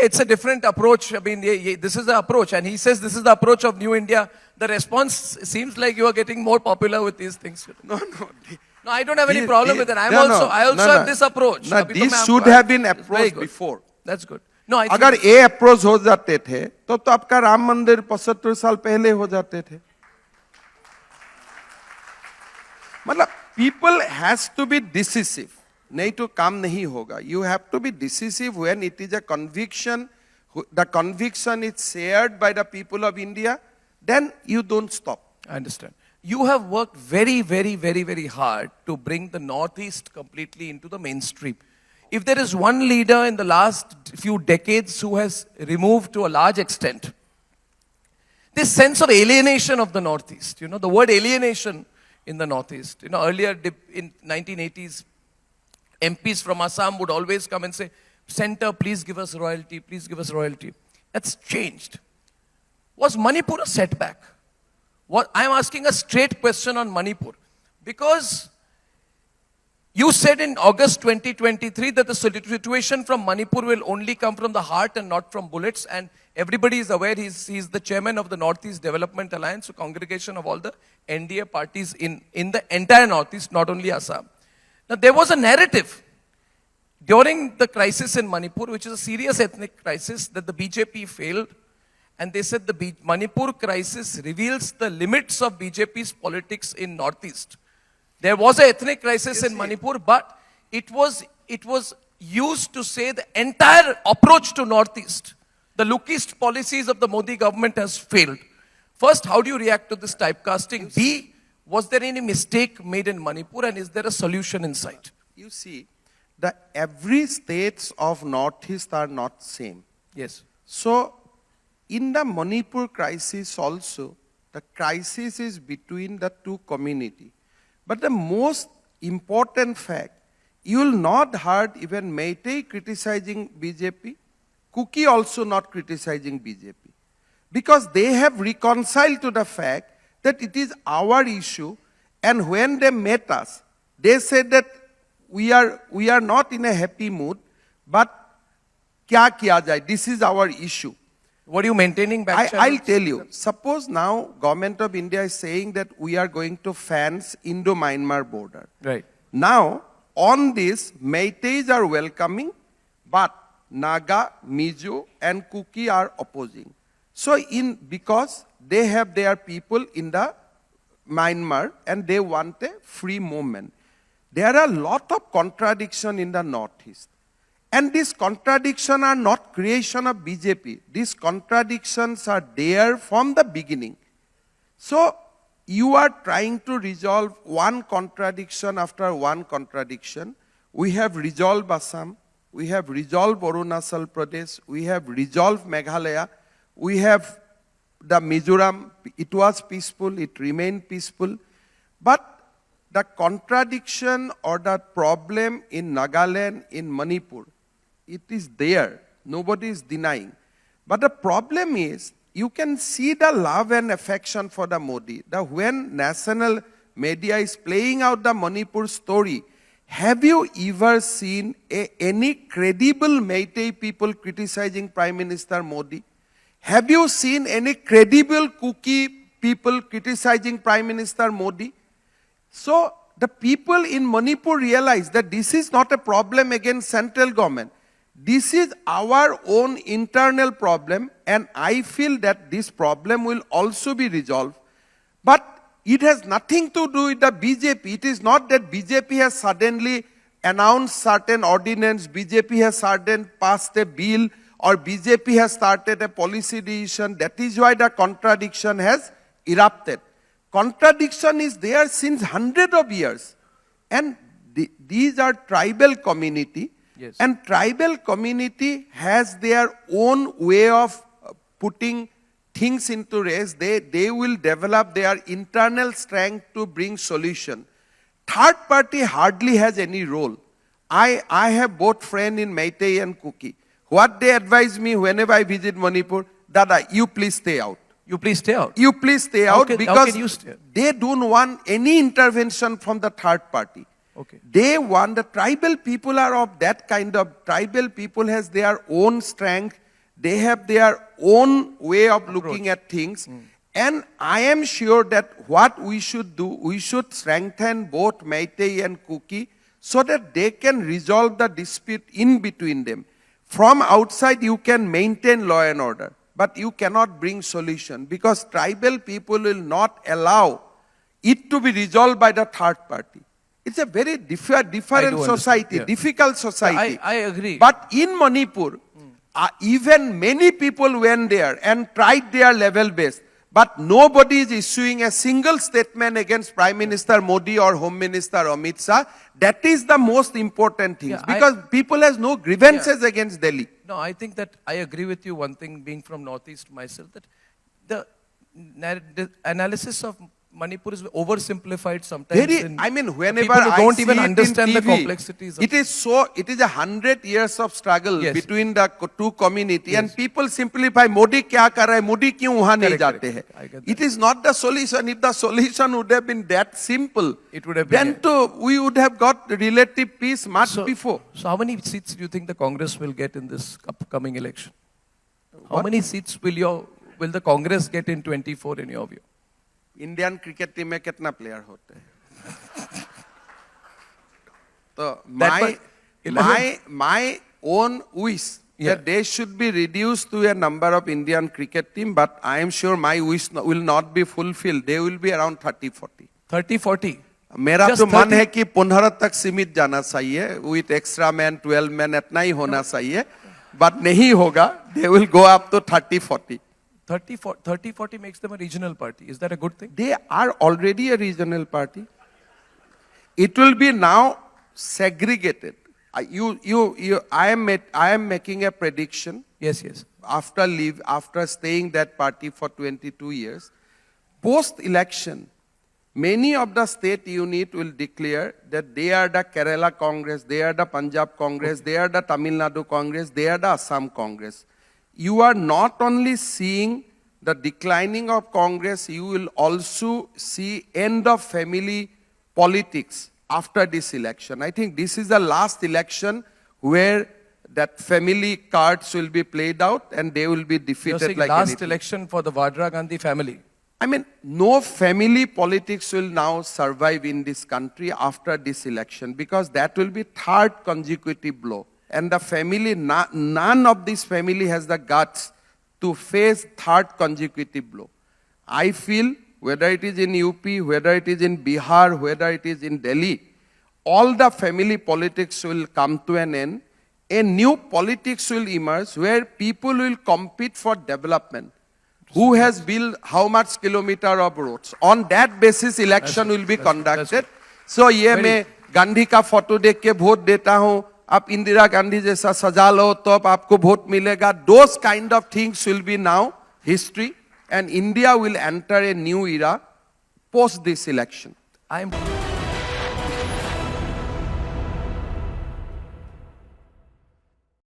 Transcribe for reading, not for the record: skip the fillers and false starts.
it's a different approach. I mean, this is the approach. And he says this is the approach of New India. The response seems like you are getting more popular with these things. No. No, I don't have any problem with it. I also have this approach. No, this should have been approached before. That's good. No, I अगर ये approach हो जाते थे तो आपका राम मंदिर 75 साल पहले हो जाते थे. मतलब people has to be decisive. नहीं तो काम नहीं होगा. You have to be decisive when it is a conviction. The conviction is shared by the people of India. Then you don't stop. I understand. You have worked very, very, very, very hard to bring the Northeast completely into the mainstream. If there is one leader in the last few decades who has removed to a large extent this sense of alienation of the Northeast, you know, the word alienation in the Northeast. You know, earlier in 1980s, MPs from Assam would always come and say, Center, please give us royalty, please give us royalty. That's changed. Was Manipur a setback? I'm asking a straight question on Manipur. Because you said in August 2023 that the situation from Manipur will only come from the heart and not from bullets. And everybody is aware he's the chairman of the Northeast Development Alliance, a congregation of all the NDA parties in the entire Northeast, not only Assam. Now, there was a narrative during the crisis in Manipur, which is a serious ethnic crisis, that the BJP failed. And they said the Manipur crisis reveals the limits of BJP's politics in Northeast. There was an ethnic crisis in Manipur, but it was used to say the entire approach to Northeast, the lookist policies of the Modi government has failed. First, how do you react to this typecasting? B, was there any mistake made in Manipur, and is there a solution in sight? You see, every states of Northeast are not same. Yes. So, in the Manipur crisis also, the crisis is between the two communities. But the most important fact, you will not heard even Meitei criticizing BJP, Kuki also not criticizing BJP. Because they have reconciled to the fact that it is our issue, and when they met us, they said that we are not in a happy mood, but kya kiya jai, this is our issue. What are you maintaining back? I'll tell you. Suppose now government of India is saying that we are going to fence Indo-Myanmar border. Right. Now, on this, Meiteis are welcoming, but Naga, Mizo, and Kuki are opposing. So, because they have their people in the Myanmar and they want a free movement. There are a lot of contradiction in the Northeast. And these contradictions are not creation of BJP. These contradictions are there from the beginning. So, you are trying to resolve one contradiction after one contradiction. We have resolved Assam. We have resolved Arunachal Pradesh. We have resolved Meghalaya. We have the Mizoram. It was peaceful. It remained peaceful. But the contradiction or the problem in Nagaland, in Manipur, it is there. Nobody is denying. But the problem is, you can see the love and affection for the Modi. When national media is playing out the Manipur story, have you ever seen any credible Meitei people criticizing Prime Minister Modi? Have you seen any credible Kuki people criticizing Prime Minister Modi? So, the people in Manipur realize that this is not a problem against central government. This is our own internal problem, and I feel that this problem will also be resolved. But it has nothing to do with the BJP. It is not that BJP has suddenly announced certain ordinance, BJP has suddenly passed a bill, or BJP has started a policy decision. That is why the contradiction has erupted. Contradiction is there since hundreds of years. And these are tribal community. Yes. And tribal community has their own way of putting things into race. They will develop their internal strength to bring solution. Third party hardly has any role. I have both friends in Meitei and Kuki. What they advise me whenever I visit Manipur, Dada, you please stay out. You please stay out. You please stay out because stay? They don't want any intervention from the third party. Okay. They want, the tribal people are of that kind of, tribal people has their own strength, They have their own way of looking at things. And I am sure that what we should do, we should strengthen both Meitei and Kuki so that they can resolve the dispute in between them. From outside, you can maintain law and order, but you cannot bring solution because tribal people will not allow it to be resolved by the third party. It's a very different society, yeah. difficult society. I agree. But in Manipur, even many people went there and tried their level best. But nobody is issuing a single statement against Prime Minister Modi or Home Minister Amit Shah. That is the most important thing. Yeah, because people has no grievances against Delhi. No, I think that I agree with you. One thing, being from Northeast myself, that the analysis of Manipur is oversimplified sometimes. Whenever people who I don't see even it understand in the TV, complexities of it is 100 years of struggle Yes. between the two community, and people simplify Modi kya kar raha hai, Modi kyun wahan nahi Correct, jate correct. I hai. get that. It is not the solution. If the solution would have been that simple, It would have been, then too, we would have got relative peace much before. So how many seats do you think the Congress will get in this upcoming election? How What? many seats will the Congress get in 24 in your view? Indian cricket team में कितना player होते हैं? तो my own wish that they should be reduced to a number of Indian cricket team, but I am sure my wish will not be fulfilled. They will be around 30-40. 30-40. मेरा Just तो मन 30. है कि 15 तक सीमित जाना चाहिए, with extra man 12 man इतना ही होना चाहिए, but नहीं होगा. They will go up to 30-40. 30-40 makes them a regional party. Is that a good thing? They are already a regional party. It will be now segregated. I am making a prediction. Yes, yes. After staying that party for 22 years, post-election, many of the state unit will declare that they are the Kerala Congress, they are the Punjab Congress, they are the Tamil Nadu Congress, they are the Assam Congress. You are not only seeing the declining of Congress, you will also see end of family politics after this election. I think this is the last election where that family cards will be played out and they will be You're defeated saying like last anything. election for the Vadra Gandhi family. No family politics will now survive in this country after this election because that will be third consecutive blow. And the family, none of this family has the guts to face third consecutive blow. I feel whether it is in UP, whether it is in Bihar, whether it is in Delhi, all the family politics will come to an end. A new politics will emerge where people will compete for development. Who has built how much kilometer of roads? On that basis, election will be conducted. So, ये मैं गांधी का photo देख के vote देता हूँ. आप इंदिरा गांधी जैसा सजा लो तो आपको वोट मिलेगा. Those kind of things will be now history, and India will enter a new era post this election.